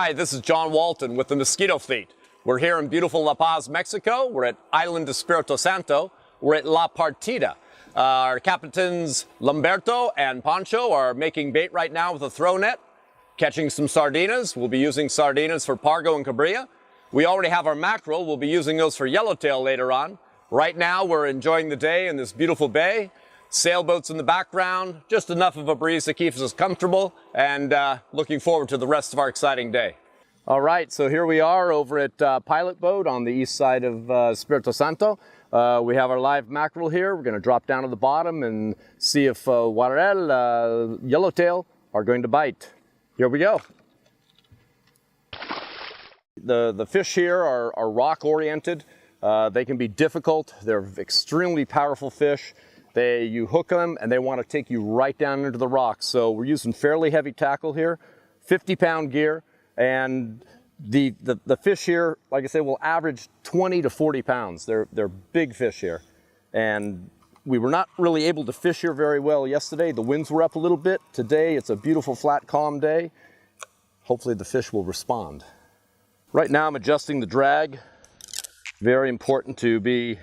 Hi, this is Jon Walton with the Mosquito Fleet. We're here in beautiful La Paz, Mexico. We're at Isla Espiritu Santu. We're at La Partida. Our captains Lamberto and Pancho are making bait right now with a throw net, catching some sardinas. We'll be using sardinas for pargo and cabrilla. We already have our mackerel. We'll be using those for yellowtail later on. Right now, we're enjoying the day in this beautiful bay. Sailboats in the background, just enough of a breeze that keeps us comfortable, and looking forward to the rest of our exciting day. All right, so here we are over at Pilot Boat on the east side of Espiritu Santu. We have our live mackerel here. We're going to drop down to the bottom and see if Guarel, yellowtail are going to bite. Here we go. The fish here are rock oriented. They can be difficult. They're extremely powerful fish. You hook them and they want to take you right down into the rocks. So we're using fairly heavy tackle here, 50-pound gear, and the fish here, like I say, will average 20 to 40 pounds. They're big fish here. And we were not really able to fish here very well yesterday. The winds were up a little bit. Today it's a beautiful, flat, calm day. Hopefully the fish will respond. Right now I'm adjusting the drag. Very important to be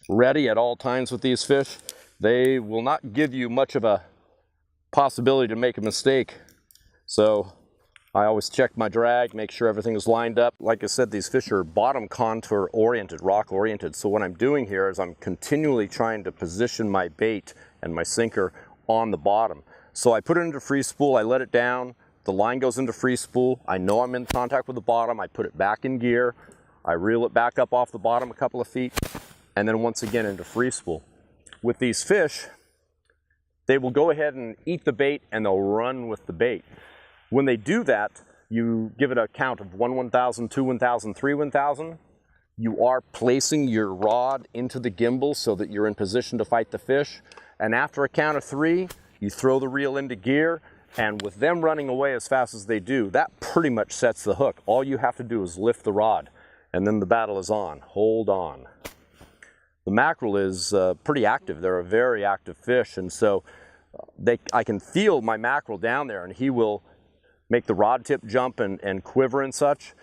ready at all times with these fish. They will not give you much of a possibility to make a mistake. So I always check my drag, make sure everything is lined up. Like I said, these fish are bottom contour oriented, rock oriented. So what I'm doing here is I'm continually trying to position my bait and my sinker on the bottom. So I put it into free spool, I let it down, the line goes into free spool. I know I'm in contact with the bottom, I put it back in gear, I reel it back up off the bottom a couple of feet, and then once again into free spool. With these fish, they will go ahead and eat the bait and they'll run with the bait. When they do that, you give it a count of 1 1,000, 2 1,000, 3 1,000. You are placing your rod into the gimbal so that you're in position to fight the fish. And after a count of 3, you throw the reel into gear, and with them running away as fast as they do, that pretty much sets the hook. All you have to do is lift the rod, and then the battle is on. Hold on. The mackerel is pretty active. They're a very active fish, and so I can feel my mackerel down there, and he will make the rod tip jump and quiver and such.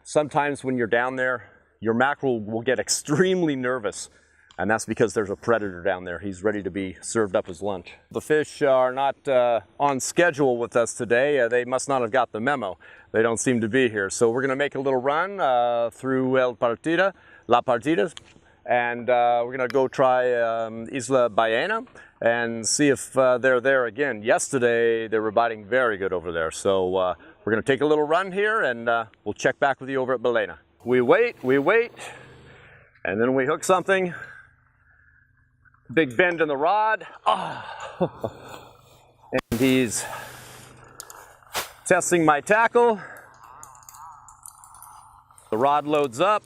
Sometimes when you're down there, your mackerel will get extremely nervous, and that's because there's a predator down there. He's ready to be served up as lunch. The fish are not on schedule with us today. They must not have got the memo. They don't seem to be here. So we're going to make a little run through La Partida, and we're going to go try Isla Ballena and see if they're there again. Yesterday they were biting very good over there, so we're going to take a little run here, and we'll check back with you over at Ballena. We wait, and then we hook something. Big bend in the rod. Oh. And he's testing my tackle. The rod loads up.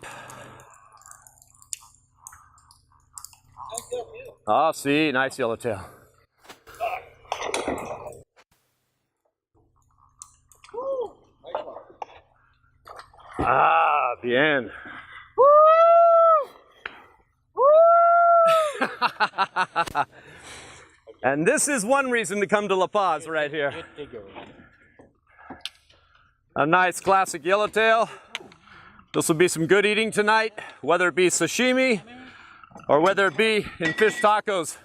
Ah, see, nice yellowtail. Ah, bien. Woo! Woo! And this is one reason to come to La Paz right here. A nice classic yellowtail. This will be some good eating tonight, whether it be sashimi or whether it be in fish tacos.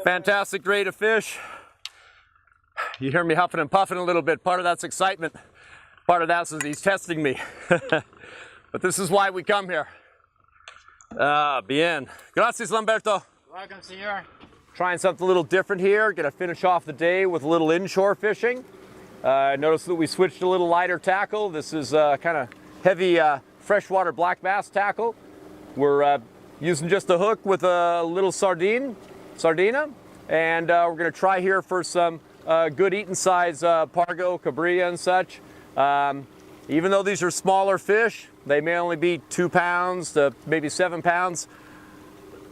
Fantastic grade of fish. You hear me huffing and puffing a little bit. Part of that's excitement. Part of that is he's testing me. But this is why we come here. Ah, bien. Gracias, Lamberto. Welcome, senor. Trying something a little different here. Gonna finish off the day with a little inshore fishing. Notice that we switched a little lighter tackle. This is kind of heavy freshwater black bass tackle. We're using just a hook with a little sardina, and we're going to try here for some good eating size pargo, cabrilla, and such. Even though these are smaller fish, they may only be 2 pounds to maybe 7 pounds.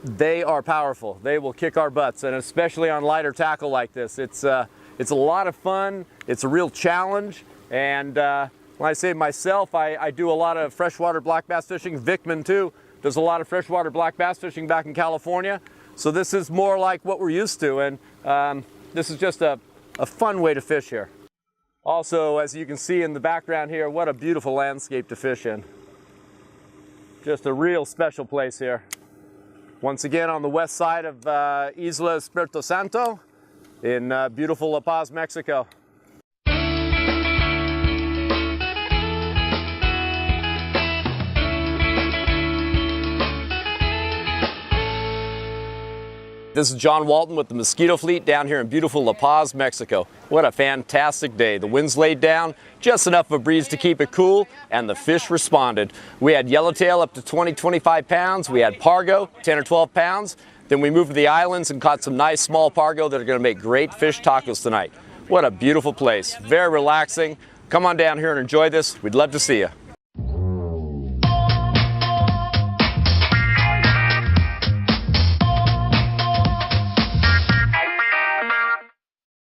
They are powerful. They will kick our butts, and especially on lighter tackle like this. It's a lot of fun. It's a real challenge, and when I say myself, I do a lot of freshwater black bass fishing. Vickman too does a lot of freshwater black bass fishing back in California. So this is more like what we're used to, and this is just a fun way to fish here. Also, as you can see in the background here, what a beautiful landscape to fish in. Just a real special place here. Once again, on the west side of Isla Espiritu Santu in beautiful La Paz, Mexico. This is Jon Walton with the Mosquito Fleet down here in beautiful La Paz, Mexico. What a fantastic day. The winds laid down, just enough of a breeze to keep it cool, and the fish responded. We had yellowtail up to 20-25 pounds. We had pargo, 10 or 12 pounds. Then we moved to the islands and caught some nice small pargo that are going to make great fish tacos tonight. What a beautiful place. Very relaxing. Come on down here and enjoy this. We'd love to see you.